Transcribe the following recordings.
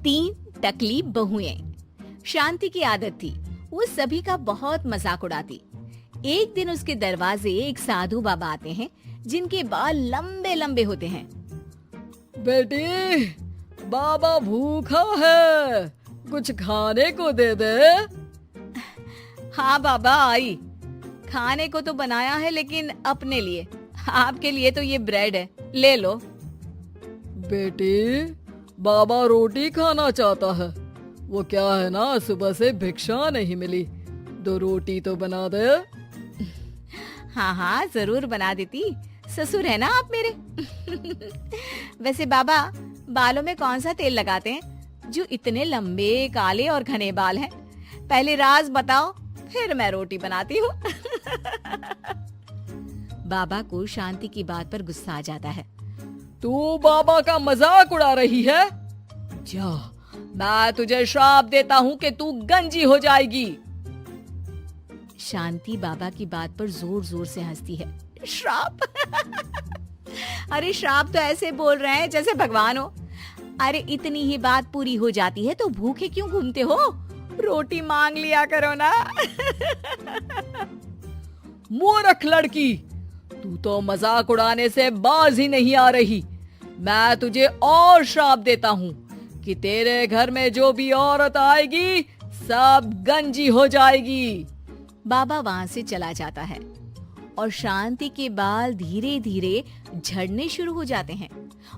3 टकली बहुएं। शांति की आदत थी वो सभी का बहुत मजाक उड़ाती। एक दिन उसके दरवाजे एक साधु बाबा आते हैं जिनके बाल लंबे लंबे होते हैं। बेटी, बाबा भूखा है, कुछ खाने को दे दे। हाँ बाबा आई, खाने को तो बनाया है लेकिन अपने लिए, आपके लिए तो ये ब्रेड है, ले लो। बेटी, बाबा रोटी खाना चाहता है। वो क्या है ना, सुबह से भिक्षा नहीं मिली, 2 रोटी तो बना दे। हाँ हाँ जरूर बना देती, ससुर है ना आप मेरे। वैसे बाबा, बालों में कौन सा तेल लगाते हैं जो इतने लंबे काले और घने बाल हैं? पहले राज बताओ, फिर मैं रोटी बनाती हूँ। बाबा को शांति की बात पर गुस्सा आ जाता है। तू बाबा का मजाक उड़ा रही है? जा, मैं तुझे श्राप देता हूँ कि तू गंजी हो जाएगी। शांति बाबा की बात पर जोर जोर से हंसती है। श्राप? अरे श्राप तो ऐसे बोल रहे हैं जैसे भगवान हो। अरे इतनी ही बात पूरी हो जाती है तो भूखे क्यों घूमते हो? रोटी मांग लिया करो ना। मूर्ख लड़की, तू तो मजाक उड़ाने से बाज ही नहीं आ रही। मैं तुझे और श्राप देता हूँ कि तेरे घर में जो भी औरत आएगी सब गंजी हो जाएगी। बाबा वहां से चला जाता है और शांति के बाल धीरे धीरे झड़ने शुरू हो जाते हैं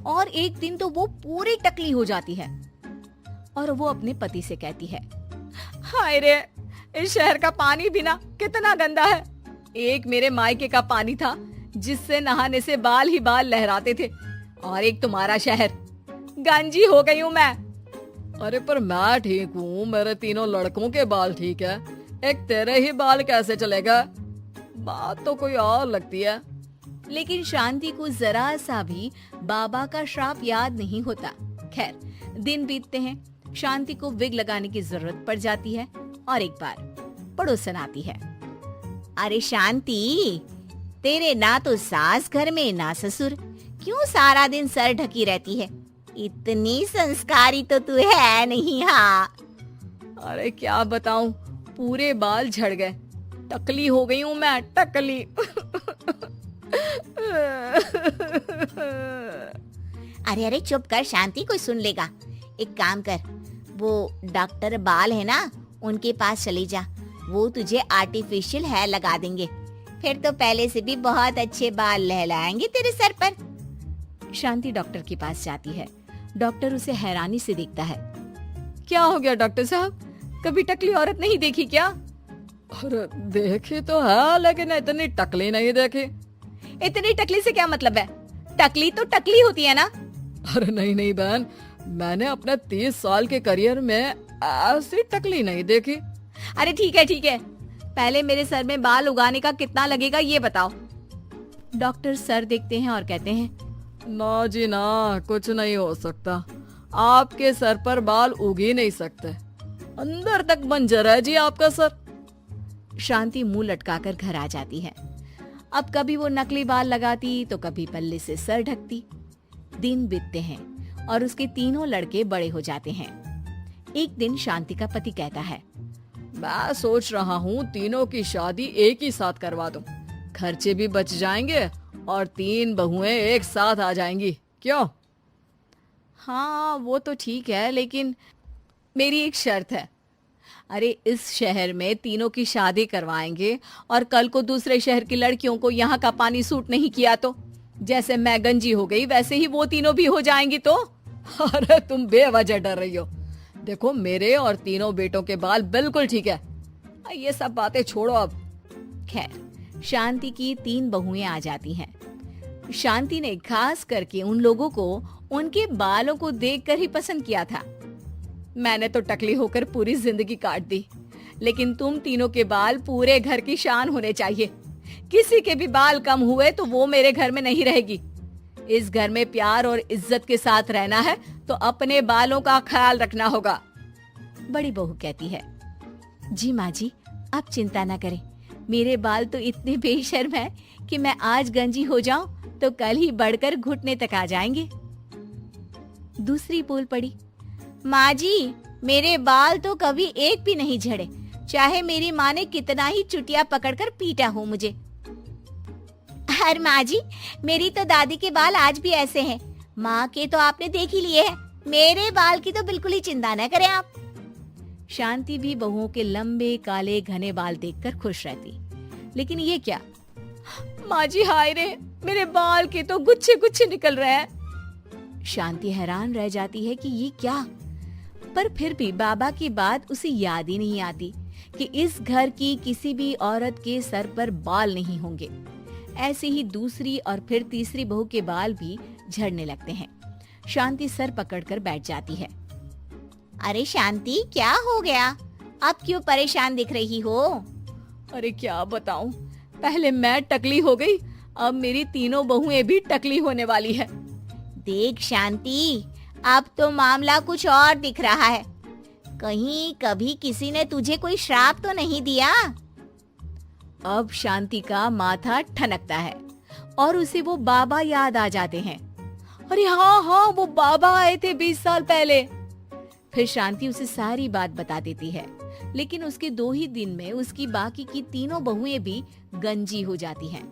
और एक दिन तो वो पूरी टकली हो जाती है और वो अपने पति से कहती है, हाय रे, इस शहर का पानी भी ना कितना गंदा है। एक मेरे मायके का पानी था जिससे नहाने से बाल ही बाल लहराते थे, और एक तुम्हारा शहर। गंजी हो गई हूँ मैं। अरे पर मैं ठीक हूँ, मेरे 3 लड़कों के बाल ठीक है, एक तेरे ही बाल कैसे चलेगा? बात तो कोई और लगती है। लेकिन शांति को जरा सा भी बाबा का श्राप याद नहीं होता। खैर, दिन बीतते हैं, शांति को विग लगाने की जरूरत पड़ जाती है और एक बार पड़ोसन आती है। अरे शांति, तेरे ना तो सास घर में ना ससुर, क्यों सारा दिन सर ढकी रहती है? इतनी संस्कारी तो तू है नहीं। हाँ, अरे क्या बताऊं, पूरे बाल झड़ गए, टकली हो गई हूँ मैं, टकली। अरे अरे चुप कर शांति, कोई सुन लेगा। एक काम कर, वो डॉक्टर बाल है ना, उनके पास चली जा, वो तुझे आर्टिफिशियल हेयर लगा देंगे, फिर तो पहले से भी बहुत अच्छे बाल लहलाएंगे तेरे सर पर। शांति डॉक्टर के पास जाती है। डॉक्टर उसे हैरानी से देखता है। क्या हो गया डॉक्टर साहब, कभी टकली औरत नहीं देखी क्या? अरे देखी तो है, लेकिन इतनी टकली नहीं देखी। इतनी टकली से क्या मतलब है? टकली तो टकली होती है ना। अरे नहीं नहीं बहन, मैंने अपने 30 साल के करियर में ऐसी टकली नहीं देखी। अरे ठीक है, पहले मेरे सर में बाल उगाने का कितना लगेगा ये बताओ। डॉक्टर सर देखते हैं और कहते हैं, ना जी ना, कुछ नहीं हो सकता, आपके सर पर बाल उग ही नहीं सकते, अंदर तक बंजर है जी आपका सर। शांति मुंह लटकाकर घर आ जाती है। अब कभी वो नकली बाल लगाती तो कभी पल्ले से सर ढकती। दिन बीतते हैं और उसके 3 लड़के बड़े हो जाते हैं। एक दिन शांति का पति कहता है, मैं सोच रहा हूँ 3 की शादी एक ही साथ करवा दूं, खर्चे भी बच जाएंगे और 3 बहुएं एक साथ आ जाएंगी, क्यों? हाँ वो तो ठीक है, लेकिन मेरी एक शर्त है। अरे इस शहर में 3 की शादी करवाएंगे और कल को दूसरे शहर की लड़कियों को यहाँ का पानी सूट नहीं किया तो जैसे मैं गंजी हो गई वैसे ही वो 3 भी हो जाएंगी तो। अरे तुम बेवजह डर रही हो, देखो मेरे और 3 बेटों के बाल बिल्कुल ठीक है, ये सब बातें छोड़ो अब। खैर, शांति की 3 बहुएं आ जाती हैं। शांति ने खास करके उन लोगों को उनके बालों को देखकर ही पसंद किया था। मैंने तो टकली होकर पूरी जिंदगी काट दी, लेकिन तुम 3 के बाल पूरे घर की शान होने चाहिए। किसी के भी बाल कम हुए तो वो मेरे घर में नहीं रहेगी। इस घर में प्यार और इज्जत के साथ रहना है तो अपने बालों का ख्याल रखना होगा। बड़ी बहू कहती है, जी माँ जी, आप चिंता ना करें, मेरे बाल तो इतने बेशर्म हैं कि मैं आज गंजी हो जाऊं तो कल ही बढ़कर घुटने तक आ जाएंगे। दूसरी बोल पड़ी, माँ जी, मेरे बाल तो कभी एक भी नहीं झड़े, चाहे मेरी माँ ने कितना ही चुटिया पकड़कर पीटा हो मुझे। अरे माँ जी, मेरी तो दादी के बाल आज भी ऐसे हैं। माँ के तो आपने देख ही लिए हैं, मेरे बाल की तो बिल्कुल ही चिंता न करें आप। शांति भी बहुओं के लंबे काले घने बाल देखकर खुश रहती, लेकिन ये क्या, माँ जी हाय रे, मेरे बाल के तो गुच्छे गुच्छे निकल रहे हैं। शांति हैरान रह जाती है कि ये क्या, पर फिर भी बाबा की बात उसे याद ही नहीं आती कि इस घर की किसी भी औरत के सर पर बाल नहीं होंगे। ऐसे ही दूसरी और फिर तीसरी बहू के बाल भी झड़ने लगते हैं। शांति सर पकड़कर बैठ जाती है। अरे शांति, क्या हो गया? अब क्यों परेशान दिख रही हो? अरे क्या बताऊं, पहले मैं टकली हो गई, अब मेरी तीनों बहुएं भी टकली होने वाली है। देख शांति, अब तो मामला कुछ और दिख रहा है। कहीं कभी किसी ने तुझे कोई श्राप तो नहीं दिया? अब शांति का माथा ठनकता है और उसे वो बाबा याद आ जाते हैं। अरे हाँ हाँ, वो बाबा आए थे 20 साल पहले। फिर शांति उसे सारी बात बता देती है, लेकिन उसके 2 ही दिन में उसकी बाकी की तीनों बहुएं भी गंजी हो जाती हैं।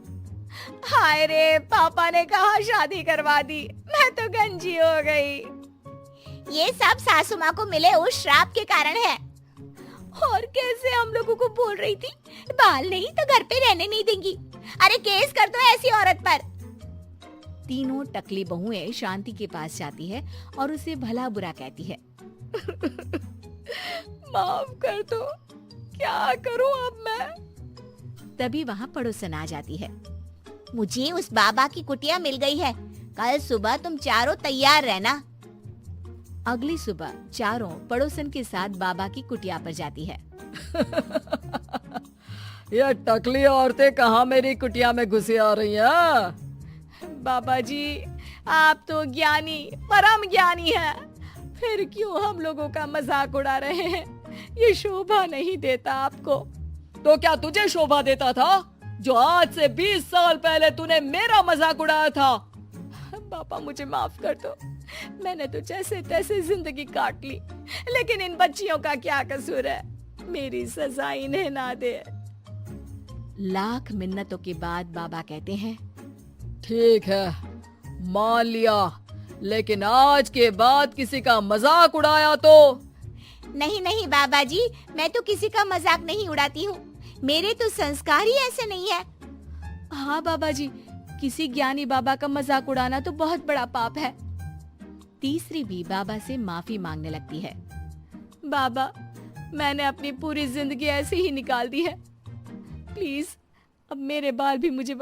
हाय रे, पापा ने कहा शादी करवा दी, मैं तो गंजी हो गई। ये सब सासू माँ को मिले उस श्राप के कारण है। और कैसे हम लोगों को बोल रही थी, बाल नहीं तो घर पे रहने नहीं देंगी। अरे केस कर दो ऐसी औरत पर। तीनों टकली बहुएं शांति के पास जाती है और उसे भला बुरा कहती है। माफ कर दो, क्या करूं अब मैं? तभी वहाँ पड़ोसन आ जाती है। मुझे उस बाबा की कुटिया मिल गई है, कल सुबह तुम चारों तैयार रहना। अगली सुबह चारों पड़ोसन के साथ बाबा की कुटिया पर जाती है। ये टकली औरतें कहाँ मेरी कुटिया में घुसी आ रही हैं? बाबा जी, आप तो ज्ञानी, परम ज्ञानी हैं, फिर क्यों हम लोगों का मजाक उड़ा रहे हैं? ये शोभा नहीं देता आपको। तो क्या तुझे शोभा देता था जो आज से 20 साल पहले तूने मेरा मजाक उड़ाया था? पापा मुझे माफ कर दो, मैंने तो जैसे तैसे जिंदगी काट ली, लेकिन इन बच्चियों का क्या कसूर है? मेरी सजा इन्हें ना दे। लाख मिन्नतों के बाद बाबा कहते हैं, ठीक है, मान लिया, लेकिन आज के बाद किसी का मजाक उड़ाया तो? नहीं नहीं बाबा जी, मैं तो किसी का मजाक नहीं उड़ाती हूँ, मेरे तो संस्कार ही ऐसे नहीं है। हाँ बाबा जी, किसी ज्ञानी बाबा का मजाक उड़ाना तो बहुत बड़ा पाप है। तीसरी भी बाबा से माफी मांगने लगती है। बाबा, मैंने अपनी पूरी जिंदगी ऐसे ही निकाल दी है, प्लीज अब मेरे बाल भी मुझे